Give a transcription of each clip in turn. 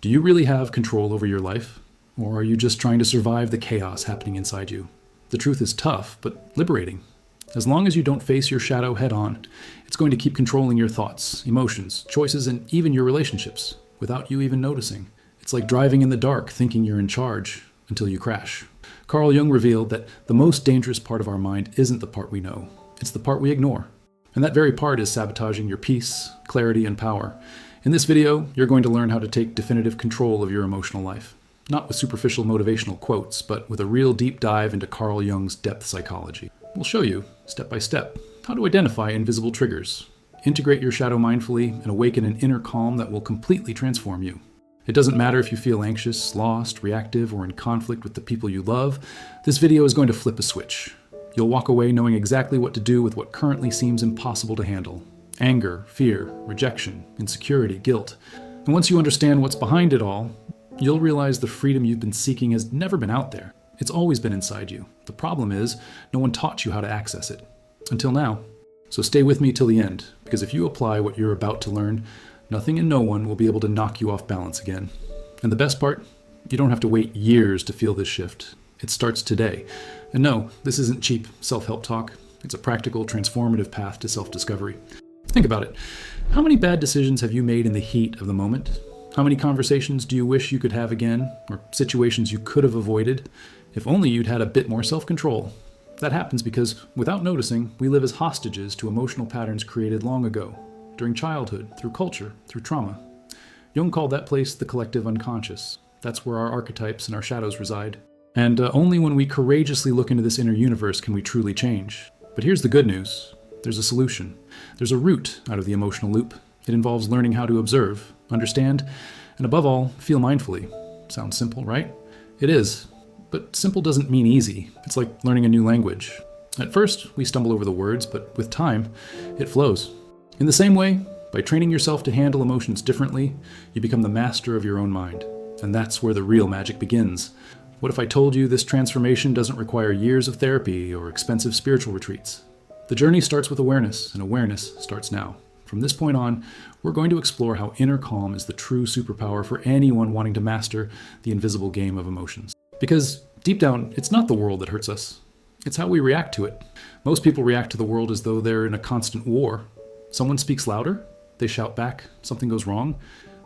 Do you really have control over your life? Or are you just trying to survive the chaos happening inside you? The truth is tough, but liberating. As long as you don't face your shadow head on, it's going to keep controlling your thoughts, emotions, choices, and even your relationships without you even noticing. It's like driving in the dark thinking you're in charge until you crash. Carl Jung revealed that the most dangerous part of our mind isn't the part we know, it's the part we ignore. And that very part is sabotaging your peace, clarity, and power. In this video, you're going to learn how to take definitive control of your emotional life. Not with superficial motivational quotes, but with a real deep dive into Carl Jung's depth psychology. We'll show you, step by step, how to identify invisible triggers, integrate your shadow mindfully, and awaken an inner calm that will completely transform you. It doesn't matter if you feel anxious, lost, reactive, or in conflict with the people you love, this video is going to flip a switch. You'll walk away knowing exactly what to do with what currently seems impossible to handle. Anger, fear, rejection, insecurity, guilt. And once you understand what's behind it all, you'll realize the freedom you've been seeking has never been out there. It's always been inside you. The problem is, no one taught you how to access it. Until now. So stay with me till the end, because if you apply what you're about to learn, nothing and no one will be able to knock you off balance again. And the best part? You don't have to wait years to feel this shift. It starts today. And no, this isn't cheap self-help talk. It's a practical, transformative path to self-discovery. Think about it. How many bad decisions have you made in the heat of the moment? How many conversations do you wish you could have again, or situations you could have avoided? If only you'd had a bit more self-control. That happens because, without noticing, we live as hostages to emotional patterns created long ago, during childhood, through culture, through trauma. Jung called that place the collective unconscious. That's where our archetypes and our shadows reside. And only when we courageously look into this inner universe can we truly change. But here's the good news. There's a solution. There's a route out of the emotional loop. It involves learning how to observe, understand, and above all, feel mindfully. Sounds simple, right? It is. But simple doesn't mean easy. It's like learning a new language. At first, we stumble over the words, but with time, it flows. In the same way, by training yourself to handle emotions differently, you become the master of your own mind. And that's where the real magic begins. What if I told you this transformation doesn't require years of therapy or expensive spiritual retreats? The journey starts with awareness, and awareness starts now. From this point on, we're going to explore how inner calm is the true superpower for anyone wanting to master the invisible game of emotions. Because deep down, it's not the world that hurts us. It's how we react to it. Most people react to the world as though they're in a constant war. Someone speaks louder, they shout back, something goes wrong,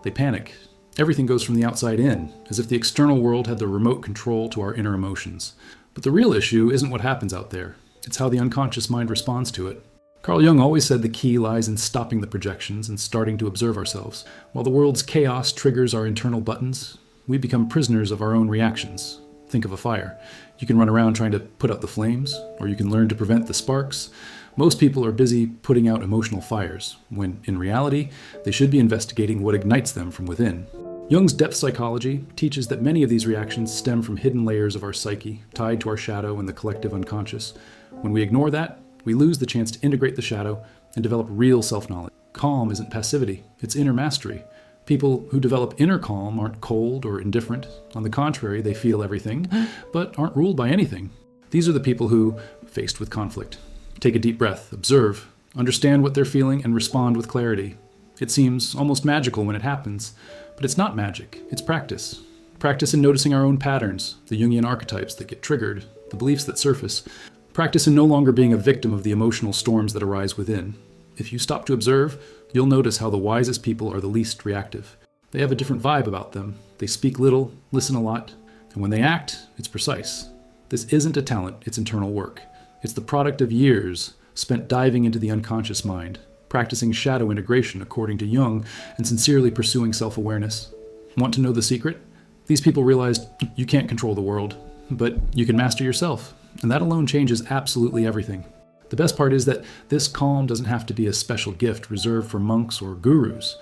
they panic. Everything goes from the outside in, as if the external world had the remote control to our inner emotions. But the real issue isn't what happens out there. It's how the unconscious mind responds to it. Carl Jung always said the key lies in stopping the projections and starting to observe ourselves. While the world's chaos triggers our internal buttons, we become prisoners of our own reactions. Think of a fire. You can run around trying to put out the flames, or you can learn to prevent the sparks. Most people are busy putting out emotional fires, when in reality, they should be investigating what ignites them from within. Jung's depth psychology teaches that many of these reactions stem from hidden layers of our psyche, tied to our shadow and the collective unconscious. When we ignore that, we lose the chance to integrate the shadow and develop real self-knowledge. Calm isn't passivity, it's inner mastery. People who develop inner calm aren't cold or indifferent. On the contrary, they feel everything, but aren't ruled by anything. These are the people who, faced with conflict, take a deep breath, observe, understand what they're feeling, and respond with clarity. It seems almost magical when it happens, but it's not magic, it's practice. Practice in noticing our own patterns, the Jungian archetypes that get triggered, the beliefs that surface. Practice in no longer being a victim of the emotional storms that arise within. If you stop to observe, you'll notice how the wisest people are the least reactive. They have a different vibe about them. They speak little, listen a lot, and when they act, it's precise. This isn't a talent, it's internal work. It's the product of years spent diving into the unconscious mind, practicing shadow integration according to Jung, and sincerely pursuing self-awareness. Want to know the secret? These people realized you can't control the world, but you can master yourself, and that alone changes absolutely everything. The best part is that this calm doesn't have to be a special gift reserved for monks or gurus.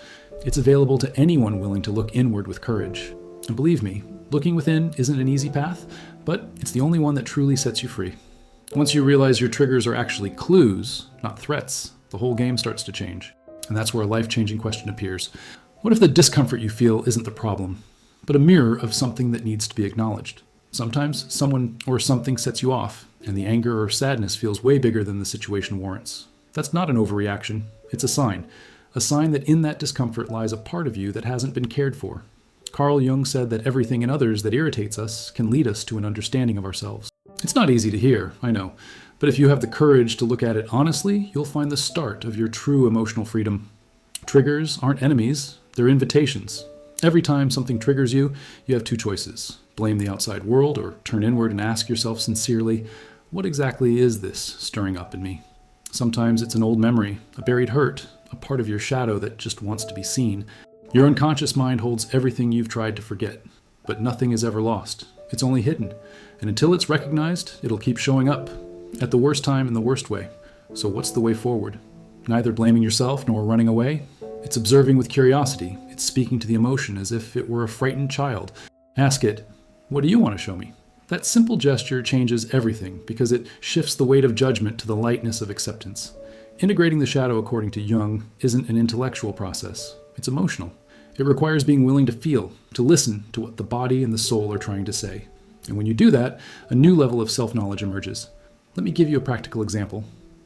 It's available to anyone willing to look inward with courage. And believe me, looking within isn't an easy path, but it's the only one that truly sets you free. Once you realize your triggers are actually clues, not threats, the whole game starts to change. And that's where a life-changing question appears. What if the discomfort you feel isn't the problem, but a mirror of something that needs to be acknowledged? Sometimes someone or something sets you off, and the anger or sadness feels way bigger than the situation warrants. That's not an overreaction. It's a sign that in that discomfort lies a part of you that hasn't been cared for. Carl Jung said that everything in others that irritates us can lead us to an understanding of ourselves. It's not easy to hear, I know, but if you have the courage to look at it honestly, you'll find the start of your true emotional freedom. Triggers aren't enemies, they're invitations. Every time something triggers you, you have two choices. Blame the outside world or turn inward and ask yourself sincerely, what exactly is this stirring up in me? Sometimes it's an old memory, a buried hurt, a part of your shadow that just wants to be seen. Your unconscious mind holds everything you've tried to forget, but nothing is ever lost. It's only hidden, and until it's recognized, it'll keep showing up, at the worst time in the worst way. So what's the way forward? Neither blaming yourself nor running away. It's observing with curiosity. It's speaking to the emotion as if it were a frightened child. Ask it, what do you want to show me? That simple gesture changes everything because it shifts the weight of judgment to the lightness of acceptance. Integrating the shadow, according to Jung, isn't an intellectual process. It's emotional. It requires being willing to feel, to listen to what the body and the soul are trying to say. And when you do that, a new level of self-knowledge emerges. Let me give you a practical example.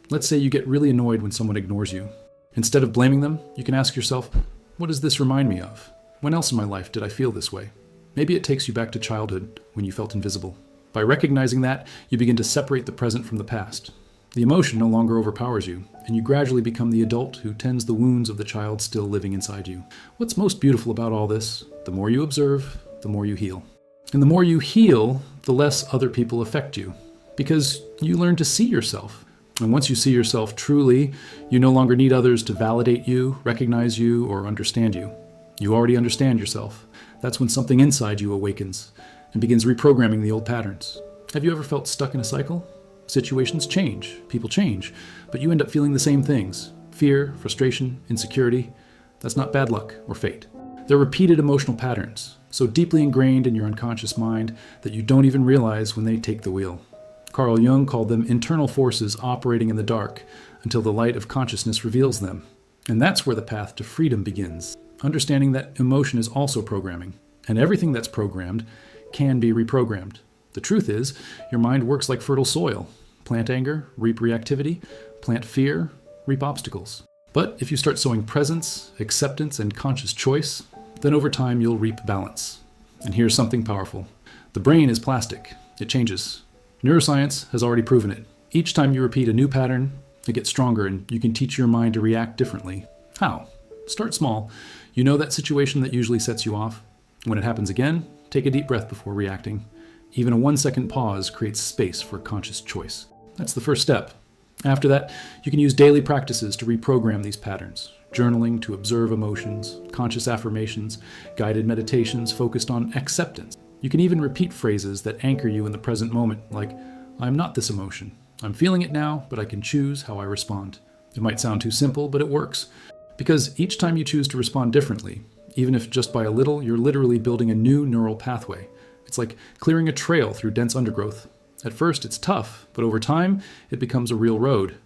Let's say you get really annoyed when someone ignores you. Instead of blaming them, you can ask yourself, what does this remind me of? When else in my life did I feel this way? Maybe it takes you back to childhood when you felt invisible. By recognizing that, you begin to separate the present from the past. The emotion no longer overpowers you, and you gradually become the adult who tends the wounds of the child still living inside you. What's most beautiful about all this? The more you observe, the more you heal. And the more you heal, the less other people affect you, because you learn to see yourself. And once you see yourself truly, you no longer need others to validate you, recognize you, or understand you. You already understand yourself. That's when something inside you awakens and begins reprogramming the old patterns. Have you ever felt stuck in a cycle? Situations change, people change, but you end up feeling the same things. Fear, frustration, insecurity. That's not bad luck or fate. They're repeated emotional patterns, so deeply ingrained in your unconscious mind that you don't even realize when they take the wheel. Carl Jung called them internal forces operating in the dark until the light of consciousness reveals them. And that's where the path to freedom begins. Understanding that emotion is also programming, and everything that's programmed can be reprogrammed. The truth is, your mind works like fertile soil. Plant anger, reap reactivity. Plant fear, reap obstacles. But if you start sowing presence, acceptance, and conscious choice, then over time you'll reap balance. And here's something powerful. The brain is plastic. It changes. Neuroscience has already proven it. Each time you repeat a new pattern, it gets stronger and you can teach your mind to react differently. How? Start small. You know that situation that usually sets you off? When it happens again, take a deep breath before reacting. Even a 1-second pause creates space for conscious choice. That's the first step. After that, you can use daily practices to reprogram these patterns. Journaling to observe emotions, conscious affirmations, guided meditations focused on acceptance. You can even repeat phrases that anchor you in the present moment, like, I'm not this emotion. I'm feeling it now, but I can choose how I respond. It might sound too simple, but it works. Because each time you choose to respond differently, even if just by a little, you're literally building a new neural pathway. It's like clearing a trail through dense undergrowth. At first, it's tough, but over time, it becomes a real road.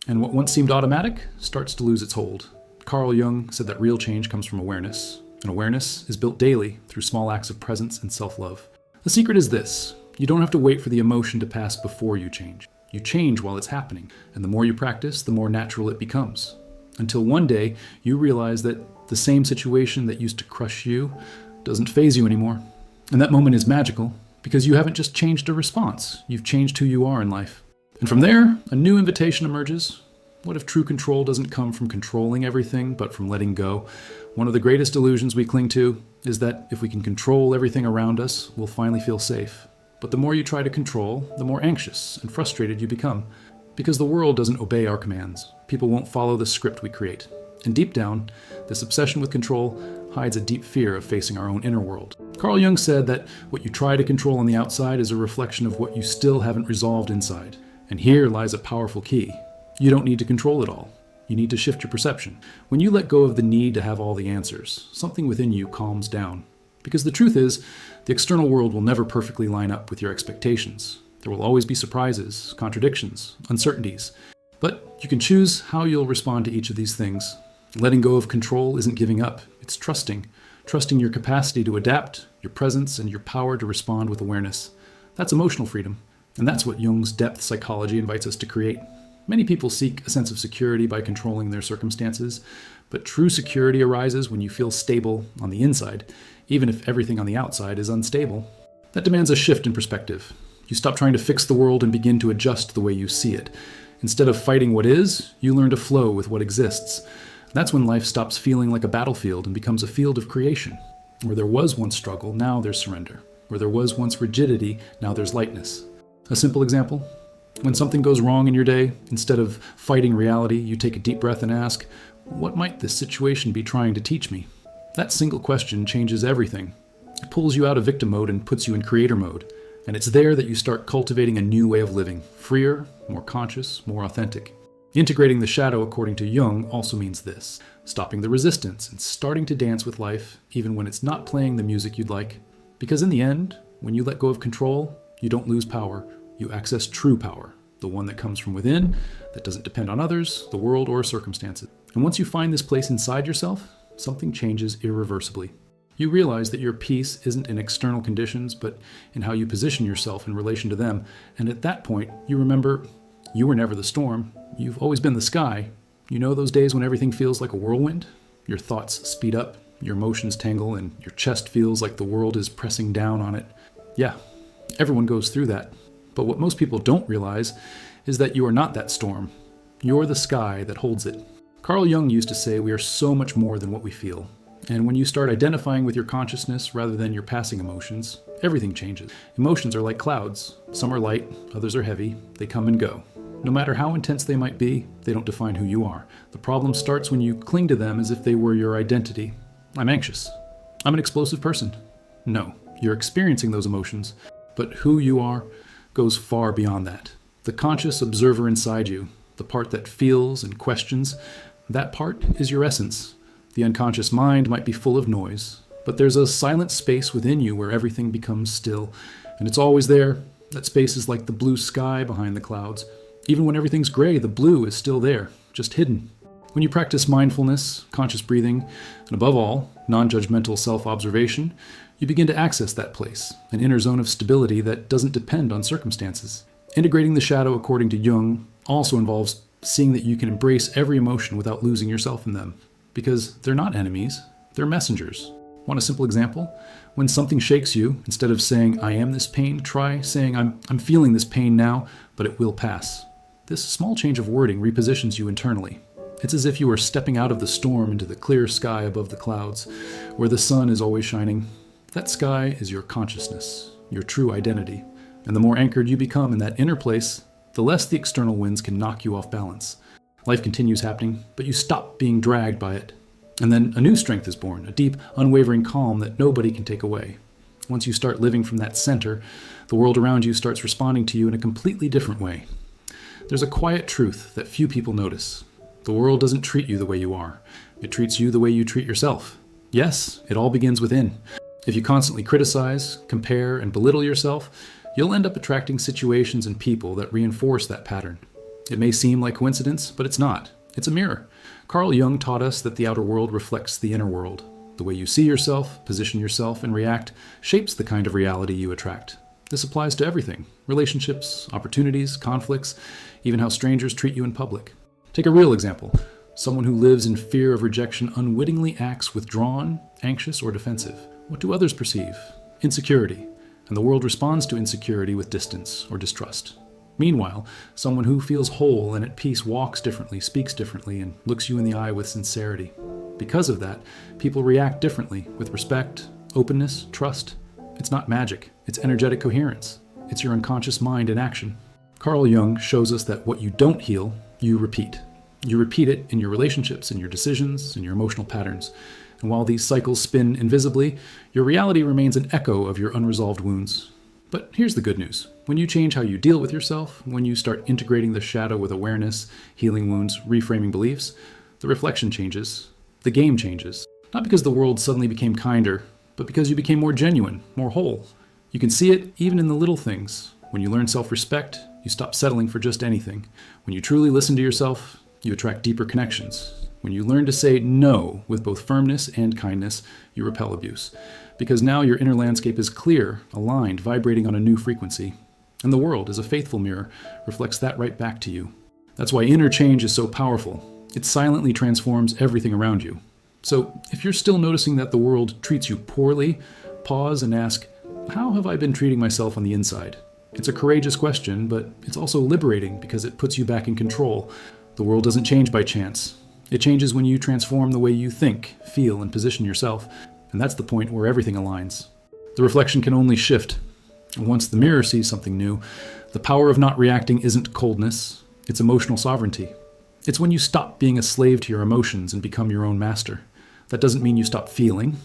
And what once seemed automatic starts to lose its hold. Carl Jung said that real change comes from awareness, and awareness is built daily through small acts of presence and self-love. The secret is this: you don't have to wait for the emotion to pass before you change. You change while it's happening, and the more you practice, the more natural it becomes. Until one day, you realize that the same situation that used to crush you doesn't faze you anymore. And that moment is magical, because you haven't just changed a response, you've changed who you are in life. And from there, a new invitation emerges. What if true control doesn't come from controlling everything, but from letting go? One of the greatest illusions we cling to is that if we can control everything around us, we'll finally feel safe. But the more you try to control, the more anxious and frustrated you become. Because the world doesn't obey our commands. People won't follow the script we create. And deep down, this obsession with control hides a deep fear of facing our own inner world. Carl Jung said that what you try to control on the outside is a reflection of what you still haven't resolved inside. And here lies a powerful key. You don't need to control it all. You need to shift your perception. When you let go of the need to have all the answers, something within you calms down. Because the truth is, the external world will never perfectly line up with your expectations. There will always be surprises, contradictions, uncertainties. But you can choose how you'll respond to each of these things. Letting go of control isn't giving up. It's trusting. Trusting your capacity to adapt, your presence, and your power to respond with awareness. That's emotional freedom. And that's what Jung's depth psychology invites us to create. Many people seek a sense of security by controlling their circumstances, but true security arises when you feel stable on the inside, even if everything on the outside is unstable. That demands a shift in perspective. You stop trying to fix the world and begin to adjust the way you see it. Instead of fighting what is, you learn to flow with what exists. That's when life stops feeling like a battlefield and becomes a field of creation. Where there was once struggle, now there's surrender. Where there was once rigidity, now there's lightness. A simple example: when something goes wrong in your day, instead of fighting reality, you take a deep breath and ask, what might this situation be trying to teach me? That single question changes everything. It pulls you out of victim mode and puts you in creator mode. And it's there that you start cultivating a new way of living, freer, more conscious, more authentic. Integrating the shadow, according to Jung, also means this: stopping the resistance and starting to dance with life, even when it's not playing the music you'd like. Because in the end, when you let go of control, you don't lose power, you access true power, the one that comes from within, that doesn't depend on others, the world, or circumstances. And once you find this place inside yourself, something changes irreversibly. You realize that your peace isn't in external conditions, but in how you position yourself in relation to them. And at that point, you remember you were never the storm. You've always been the sky. You know those days when everything feels like a whirlwind? Your thoughts speed up, your emotions tangle, and your chest feels like the world is pressing down on it. Yeah, everyone goes through that. But what most people don't realize is that you are not that storm. You're the sky that holds it. Carl Jung used to say we are so much more than what we feel. And when you start identifying with your consciousness rather than your passing emotions, everything changes. Emotions are like clouds. Some are light, others are heavy. They come and go. No matter how intense they might be, they don't define who you are. The problem starts when you cling to them as if they were your identity. I'm anxious. I'm an explosive person. No, you're experiencing those emotions, but who you are goes far beyond that. The conscious observer inside you, the part that feels and questions, that part is your essence. The unconscious mind might be full of noise, but there's a silent space within you where everything becomes still, and it's always there. That space is like the blue sky behind the clouds. Even when everything's gray, the blue is still there, just hidden. When you practice mindfulness, conscious breathing, and above all, non-judgmental self-observation, you begin to access that place, an inner zone of stability that doesn't depend on circumstances. Integrating the shadow, according to Jung, also involves seeing that you can embrace every emotion without losing yourself in them. Because they're not enemies, they're messengers. Want a simple example? When something shakes you, instead of saying, I am this pain, try saying, I'm feeling this pain now, but it will pass. This small change of wording repositions you internally. It's as if you were stepping out of the storm into the clear sky above the clouds, where the sun is always shining. That sky is your consciousness, your true identity. And the more anchored you become in that inner place, the less the external winds can knock you off balance. Life continues happening, but you stop being dragged by it. And then a new strength is born, a deep, unwavering calm that nobody can take away. Once you start living from that center, the world around you starts responding to you in a completely different way. There's a quiet truth that few people notice. The world doesn't treat you the way you are. It treats you the way you treat yourself. Yes, it all begins within. If you constantly criticize, compare, and belittle yourself, you'll end up attracting situations and people that reinforce that pattern. It may seem like coincidence, but it's not. It's a mirror. Carl Jung taught us that the outer world reflects the inner world. The way you see yourself, position yourself, and react shapes the kind of reality you attract. This applies to everything: relationships, opportunities, conflicts, even how strangers treat you in public. Take a real example. Someone who lives in fear of rejection unwittingly acts withdrawn, anxious, or defensive. What do others perceive? Insecurity. And the world responds to insecurity with distance or distrust. Meanwhile, someone who feels whole and at peace walks differently, speaks differently, and looks you in the eye with sincerity. Because of that, people react differently, with respect, openness, trust. It's not magic, it's energetic coherence. It's your unconscious mind in action. Carl Jung shows us that what you don't heal, you repeat. You repeat it in your relationships, in your decisions, in your emotional patterns. And while these cycles spin invisibly, your reality remains an echo of your unresolved wounds. But here's the good news. When you change how you deal with yourself, when you start integrating the shadow with awareness, healing wounds, reframing beliefs, the reflection changes, the game changes. Not because the world suddenly became kinder, but because you became more genuine, more whole. You can see it even in the little things. When you learn self-respect, you stop settling for just anything. When you truly listen to yourself, you attract deeper connections. When you learn to say no with both firmness and kindness, you repel abuse. Because now your inner landscape is clear, aligned, vibrating on a new frequency. And the world, as a faithful mirror, reflects that right back to you. That's why inner change is so powerful. It silently transforms everything around you. So, if you're still noticing that the world treats you poorly, pause and ask, how have I been treating myself on the inside? It's a courageous question, but it's also liberating because it puts you back in control. The world doesn't change by chance. It changes when you transform the way you think, feel, and position yourself, and that's the point where everything aligns. The reflection can only shift. Once the mirror sees something new, the power of not reacting isn't coldness, it's emotional sovereignty. It's when you stop being a slave to your emotions and become your own master. That doesn't mean you stop feeling.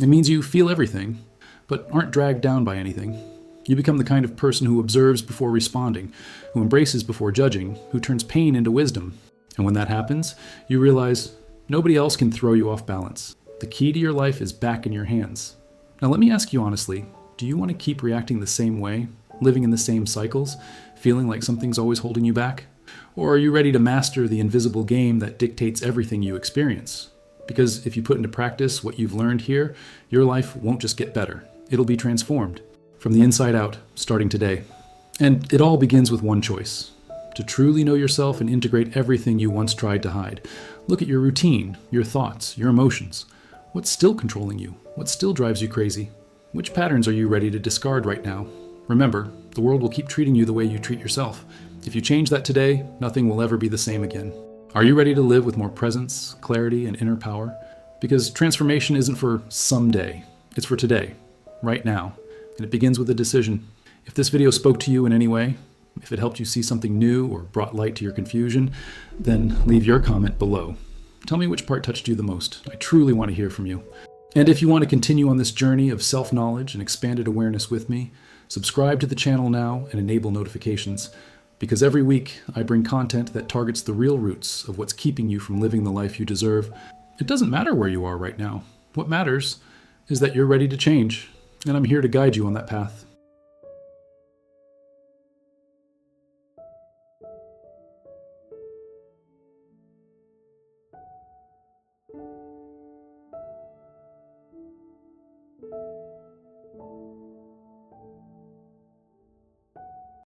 It means you feel everything, but aren't dragged down by anything. You become the kind of person who observes before responding, who embraces before judging, who turns pain into wisdom. And when that happens, you realize nobody else can throw you off balance. The key to your life is back in your hands. Now let me ask you honestly, do you want to keep reacting the same way, living in the same cycles, feeling like something's always holding you back? Or are you ready to master the invisible game that dictates everything you experience? Because if you put into practice what you've learned here, your life won't just get better. It'll be transformed from the inside out, starting today. And it all begins with one choice: to truly know yourself and integrate everything you once tried to hide. Look at your routine, your thoughts, your emotions. What's still controlling you? What still drives you crazy? Which patterns are you ready to discard right now? Remember, the world will keep treating you the way you treat yourself. If you change that today, nothing will ever be the same again. Are you ready to live with more presence, clarity, and inner power? Because transformation isn't for someday. It's for today, right now. And it begins with a decision. If this video spoke to you in any way, if it helped you see something new or brought light to your confusion, then leave your comment below. Tell me which part touched you the most. I truly want to hear from you. And if you want to continue on this journey of self-knowledge and expanded awareness with me, subscribe to the channel now and enable notifications. Because every week I bring content that targets the real roots of what's keeping you from living the life you deserve. It doesn't matter where you are right now. What matters is that you're ready to change, and I'm here to guide you on that path.